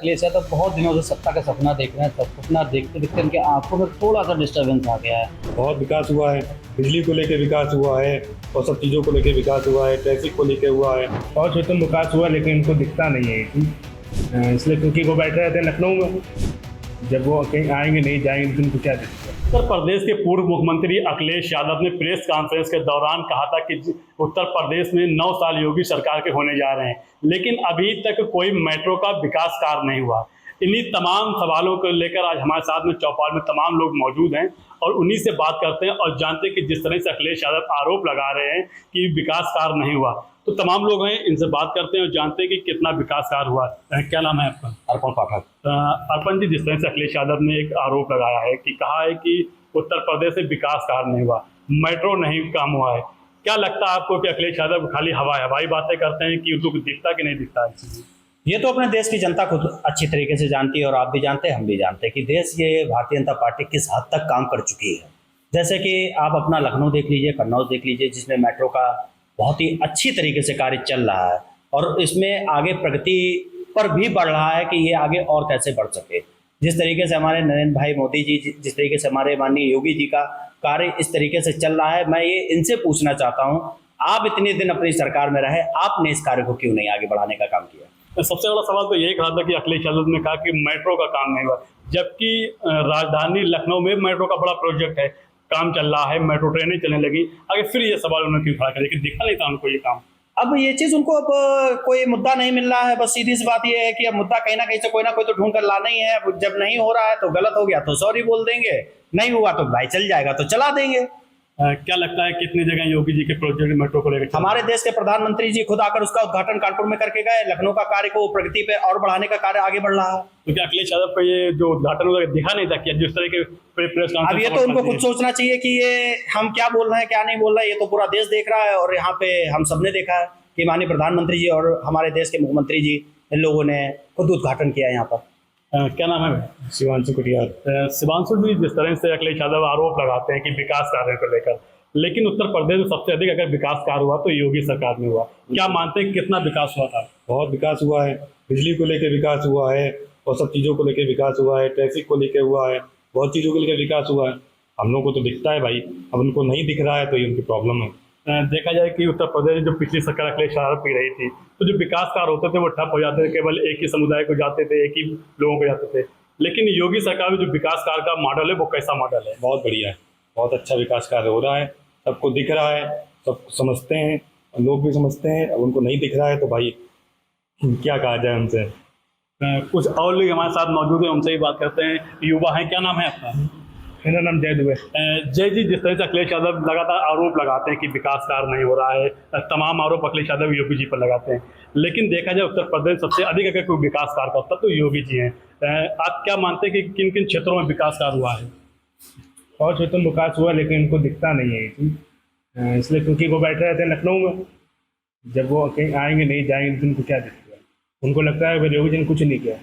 अखिलेश यादव बहुत दिनों से सत्ता का सपना देख रहे हैं। सपना देखते देखते उनके आंखों में थोड़ा सा डिस्टर्बेंस आ गया है। बहुत विकास हुआ है, बिजली को लेकर विकास हुआ है और सब चीज़ों को लेकर विकास हुआ है, ट्रैफिक को लेकर हुआ है। बहुत उत्तम विकास हुआ, लेकिन इनको दिखता नहीं है इसलिए, क्योंकि वो बैठे रहते हैं लखनऊ में। जब वो कहीं आएंगे नहीं जाएंगे तो उनको क्या दिखेगा। उत्तर प्रदेश के पूर्व मुख्यमंत्री अखिलेश यादव ने प्रेस कॉन्फ्रेंस के दौरान कहा था कि उत्तर प्रदेश में 9 साल योगी सरकार के होने जा रहे हैं, लेकिन अभी तक कोई मेट्रो का विकास कार्य नहीं हुआ। इन्हीं तमाम सवालों को लेकर आज हमारे साथ में चौपाल में तमाम लोग मौजूद हैं और उन्हीं से बात करते हैं और जानते हैं कि जिस तरह से अखिलेश यादव आरोप लगा रहे हैं कि विकास कार्य नहीं हुआ, तो तमाम लोग हैं, इनसे बात करते हैं और जानते हैं कि कितना विकास कार्य हुआ। क्या नाम है आपका? अर्पण पाठक। अर्पण जी, जिस तरह से अखिलेश यादव ने एक आरोप लगाया है कि कहा है कि उत्तर प्रदेश में विकास कार्य नहीं हुआ, मेट्रो नहीं काम हुआ है, क्या लगता है आपको कि अखिलेश यादव खाली हवाई बातें करते हैं कि उनको दिखता कि नहीं दिखता है? ये तो अपने देश की जनता खुद अच्छी तरीके से जानती है और आप भी जानते हैं, हम भी जानते हैं कि देश ये भारतीय जनता पार्टी किस हद तक काम कर चुकी है। जैसे कि आप अपना लखनऊ देख लीजिए, कन्नौज देख लीजिए, जिसमें मेट्रो का बहुत ही अच्छी तरीके से कार्य चल रहा है और इसमें आगे प्रगति पर भी बढ़ रहा है कि ये आगे और कैसे बढ़ सके। जिस तरीके से हमारे नरेंद्र भाई मोदी जी, जिस तरीके से हमारे माननीय योगी जी का कार्य इस तरीके से चल रहा है, मैं ये इनसे पूछना चाहता हूँ, आप इतने दिन अपनी सरकार में रहे, आपने इस कार्य को क्यों नहीं आगे बढ़ाने का काम किया? सबसे बड़ा सवाल तो यही कहा था कि अखिलेश यादव ने कहा कि मेट्रो का काम नहीं हुआ, जबकि राजधानी लखनऊ में मेट्रो का बड़ा प्रोजेक्ट है, काम चल रहा है, मेट्रो ट्रेनें चलने लगी। आगे फिर ये सवाल उन्होंने क्यों खड़ा किया कि दिखा नहीं था उनको ये काम? अब ये चीज उनको अब कोई मुद्दा नहीं मिल रहा है। बस सीधी सी बात ये है कि अब मुद्दा कहीं ना कहीं से कोई ना कोई तो ढूंढ कर लाना ही है। जब नहीं हो रहा है तो गलत हो गया तो सॉरी बोल देंगे, नहीं हुआ तो भाई चल जाएगा तो चला देंगे। क्या लगता है कितनी जगह योगी जी के प्रोजेक्ट मेट्रो को लेकर? हमारे देश के प्रधानमंत्री जी खुद आकर उसका उद्घाटन कानपुर में करके गए। लखनऊ का कार्य को प्रगति पे और बढ़ाने का कार्य आगे बढ़ रहा है। तो क्या अखिलेश यादव का ये जो उद्घाटन होगा दिखा नहीं था कि जिस तरह के प्रेस कॉन्फ्रेंस? अब ये तो उनको खुद सोचना चाहिए कि ये हम क्या बोल रहे हैं क्या नहीं बोल रहे हैं। ये तो पूरा देश देख रहा है और यहाँ पे हम सबने देखा है कि माननीय प्रधानमंत्री जी और हमारे देश के मुख्यमंत्री जी, इन लोगों ने खुद उद्घाटन किया यहाँ पर। क्या नाम है? शिवांशु कुटियार। शिवांशु जी, जिस तरह से अखिलेश यादव आरोप लगाते हैं कि विकास कार्य को लेकर, लेकिन उत्तर प्रदेश में सबसे अधिक अगर विकास कार्य हुआ तो योगी सरकार में हुआ, क्या मानते हैं कितना विकास हुआ था? बहुत विकास हुआ है, बिजली को लेकर विकास हुआ है और सब चीज़ों को लेकर विकास हुआ है, ट्रैफिक को लेकर हुआ है, बहुत चीज़ों को लेकर विकास हुआ है। हम लोग को तो दिखता है भाई, अब उनको नहीं दिख रहा है तो ये उनकी प्रॉब्लम है। देखा जाए कि उत्तर प्रदेश जो पिछली सरकार अखिलेश यादव की रही थी, तो जो विकास कार्य होते थे वो ठप हो जाते थे, केवल एक ही समुदाय को जाते थे, एक ही लोगों को जाते थे। लेकिन योगी सरकार में जो विकास कार्य का मॉडल है वो कैसा मॉडल है? बहुत बढ़िया है, बहुत अच्छा विकास कार्य हो रहा है, सबको दिख रहा है, सब समझते हैं, लोग भी समझते हैं। अब उनको नहीं दिख रहा है तो भाई क्या कहा जाए उनसे। कुछ और लोग हमारे साथ मौजूद हैं, उनसे ही बात करते हैं। युवा हैं, क्या नाम है आपका? मेरा नाम जय दुबे। जय जी, जिस तरह से अखिलेश यादव लगातार आरोप लगाते हैं कि विकास कार्य नहीं हो रहा है, तमाम आरोप अखिलेश यादव योगी जी पर लगाते हैं, लेकिन देखा जाए उत्तर प्रदेश सबसे अधिक अगर कोई विकास कार्य का होता तो योगी जी हैं। आप क्या मानते हैं कि किन किन क्षेत्रों में विकास कार्य हुआ है? बहुत उत्तम विकास हुआ, लेकिन इनको दिखता नहीं है इसलिए, क्योंकि वो बैठे रहते हैं लखनऊ में। जब वो कहीं आएंगे नहीं जाएंगे तो उनको क्या दिखेगा। उनको लगता है योगी जी ने कुछ नहीं किया,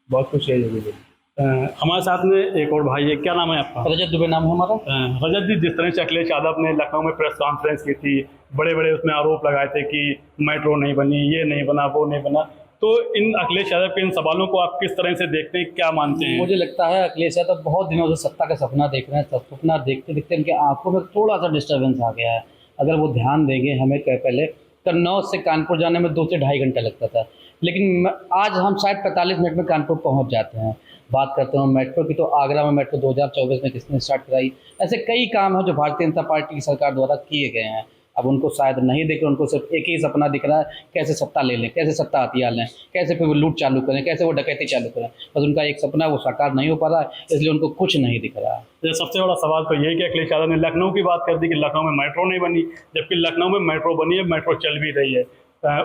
बहुत कुछ है योगी जी। हमारे साथ में एक और भाई है, क्या नाम है आपका? रजत दुबे नाम है हमारा। रजत जी, जिस तरह से अखिलेश यादव ने लखनऊ में प्रेस कॉन्फ्रेंस की थी, बड़े बड़े उसमें आरोप लगाए थे कि मेट्रो नहीं बनी, ये नहीं बना, वो नहीं बना, तो इन अखिलेश यादव के इन सवालों को आप किस तरह से देखते हैं, क्या मानते हैं? मुझे लगता है अखिलेश यादव बहुत दिनों से सत्ता का सपना देख रहे हैं। सपना देखते देखते उनके आंखों में थोड़ा सा डिस्टर्बेंस आ गया है। अगर वो ध्यान देंगे, हमें पहले कन्नौज से कानपुर जाने में 2 से ढाई घंटा लगता था, लेकिन आज हम शायद 45 मिनट में कानपुर पहुंच जाते हैं। बात करते हैं मेट्रो की, तो आगरा में मेट्रो 2024 में किसने स्टार्ट कराई। ऐसे कई काम हैं जो भारतीय जनता पार्टी की सरकार द्वारा किए गए हैं। अब उनको शायद नहीं दिख रहा, उनको सिर्फ एक ही सपना दिख रहा है, कैसे सत्ता ले लें, कैसे सत्ता हथियार लें, कैसे फिर वो लूट चालू करें, कैसे वो डकैती चालू करें। बस उनका एक सपना वो साकार नहीं हो पा रहा है, इसलिए उनको कुछ नहीं दिख रहा है। सबसे बड़ा सवाल तो ये कि अखिलेश यादव ने लखनऊ की बात कर दी कि लखनऊ में मेट्रो नहीं बनी, जबकि लखनऊ में मेट्रो बनी है, मेट्रो चल भी रही है।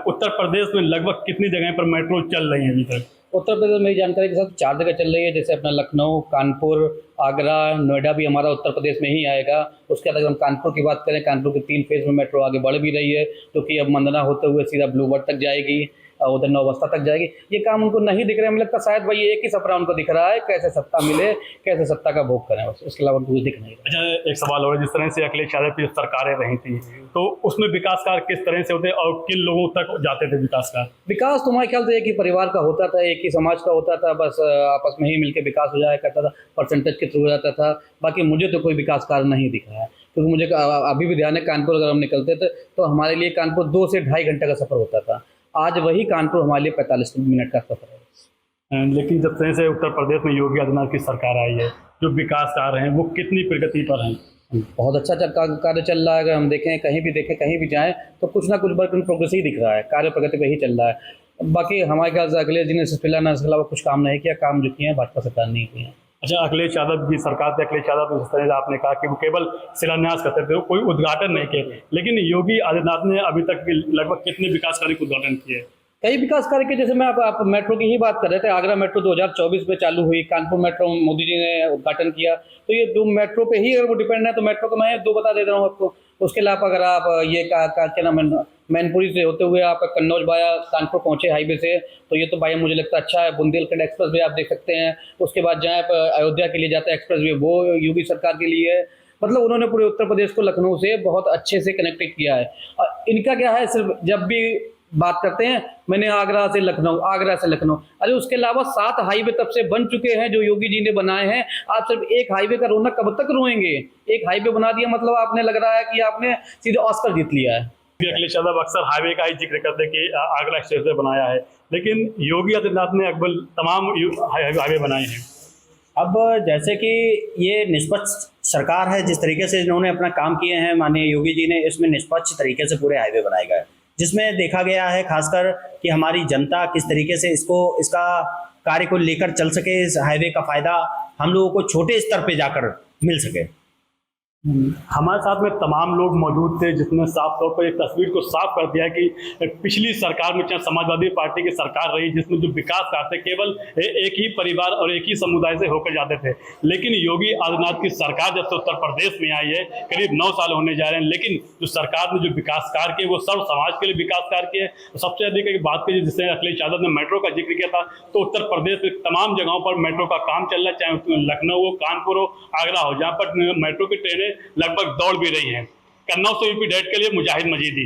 उत्तर प्रदेश में लगभग कितनी जगह पर मेट्रो चल रही है अभी तक? उत्तर प्रदेश में मेरी जानकारी के साथ 4 जगह चल रही है, जैसे अपना लखनऊ, कानपुर, आगरा, नोएडा भी हमारा उत्तर प्रदेश में ही आएगा। उसके बाद अगर हम कानपुर की बात करें, कानपुर के 3 फेज में मेट्रो आगे बढ़ भी रही है, जो कि अब मंदना होते हुए सीधा ब्लू वर्ड तक जाएगी। उधर नौबस्ता तक जाएगी। ये काम उनको नहीं दिख रहा है। मुझे लगता है शायद भाई एक ही सपना उनको दिख रहा है, कैसे सत्ता मिले, कैसे सत्ता का भोग करें, बस उसके अलावा उनको कुछ दिख नहीं रहा। अच्छा, एक सवाल और है, जिस तरह से अखिलेश यादव की सरकारें रही थी तो उसमें विकास कार्य किस तरह से होते और किन लोगों तक जाते थे विकास कार्य? विकास तो हमारे ख्याल से एक ही परिवार का होता था, एक ही समाज का होता था, बस आपस में ही मिलकर विकास हो जाया करता था, परसेंटेज के थ्रू हो जाता था। बाकी मुझे तो कोई विकास कार्य नहीं दिख रहा है, क्योंकि मुझे अभी भी ध्यान है कानपुर अगर हम निकलते थे तो हमारे लिए कानपुर 2 से ढाई घंटे का सफ़र होता था। आज वही कानपुर हमारे लिए 45 मिनट का सफ़र है। लेकिन जब से उत्तर प्रदेश में योगी आदित्यनाथ की सरकार आई है, जो विकास कार्य हैं वो कितनी प्रगति पर हैं? बहुत अच्छा कार्य चल रहा है। अगर हम देखें, कहीं भी देखें, कहीं भी जाएं तो कुछ ना कुछ वर्क इन प्रोग्रेस ही दिख रहा है, कार्य प्रगति पे ही चल रहा है। बाकी हमारे ख्याल से अखिलेश जी ने इसके अलावा कुछ काम नहीं किया, काम जो किए हैं भाजपा सरकार नहीं किए हैं। अच्छा, अखिलेश यादव की सरकार से अखिलेश यादव जिस तरह से आपने कहा कि वो केवल शिलान्यास करते थे, कोई उद्घाटन नहीं किए, लेकिन योगी आदित्यनाथ ने अभी तक लगभग कितने विकास कार्य के उद्घाटन किए? कई विकास कार्य के, जैसे मैं आप मेट्रो की ही बात कर रहे थे, आगरा मेट्रो 2024 में चालू हुई, कानपुर मेट्रो मोदी जी ने उद्घाटन किया। तो ये 2 मेट्रो पे ही अगर वो डिपेंड है तो मेट्रो को मैं 2 बता दे रहा हूँ आपको। उसके अलावा अगर आप ये क्या नाम है, मैनपुरी से होते हुए आप कन्नौज वाया कानपुर पहुँचे हाईवे से, तो ये तो भाई मुझे लगता है अच्छा है। बुंदेलखंड एक्सप्रेस वे आप देख सकते हैं। उसके बाद जहाँ आप अयोध्या के लिए जाते हैं एक्सप्रेस वे, वो योगी सरकार के लिए है। मतलब उन्होंने पूरे उत्तर प्रदेश को लखनऊ से बहुत अच्छे से कनेक्टेड किया है। और इनका क्या है, सिर्फ जब भी बात करते हैं मैंने आगरा से लखनऊ, आगरा से लखनऊ, अरे उसके अलावा 7 हाईवे तब से बन चुके हैं जो योगी जी ने बनाए हैं। आप सिर्फ एक हाईवे का रोना कब तक रोएंगे? एक हाईवे बना दिया मतलब आपने, लग रहा है कि आपने सीधे ऑस्कर जीत लिया है। अखिलेश यादव अक्सर हाईवे का ही जिक्र करते कि आगरा एक्सप्रेस वे बनाया है, लेकिन योगी आदित्यनाथ ने अकबर तमाम हाईवे बनाए हैं। अब जैसे कि ये निष्पक्ष सरकार है, जिस तरीके से इन्होंने अपना काम किए हैं माननीय योगी जी ने, इसमें निष्पक्ष तरीके से पूरे हाईवे बनाए गए, जिसमें देखा गया है खासकर कि हमारी जनता किस तरीके से इसका कार्य को लेकर चल सके, इस हाईवे का फ़ायदा हम लोगों को छोटे स्तर पे जाकर मिल सके। हमारे साथ में तमाम लोग मौजूद थे जिसने साफ तौर पर एक तस्वीर को साफ कर दिया कि पिछली सरकार में, चाहे समाजवादी पार्टी की सरकार रही, जिसमें जो विकास कार्य थे केवल एक ही परिवार और एक ही समुदाय से होकर जाते थे, लेकिन योगी आदित्यनाथ की सरकार जब से उत्तर प्रदेश में आई है, करीब 9 साल होने जा रहे हैं, लेकिन जो सरकार ने जो विकास कार्य किए वो सर्व समाज के लिए विकास कार्य किए। सबसे अधिक एक बात की, जिससे अखिलेश यादव ने मेट्रो का जिक्र किया था, तो उत्तर प्रदेश में तमाम जगहों पर मेट्रो का काम चल रहा है, चाहे लखनऊ हो, कानपुर हो, आगरा हो, जहाँ पर मेट्रो की ट्रेनें लगभग दौड़ भी रही हैं। कन्नौज से यूपी डेट के लिए मुजाहिद मजीदी।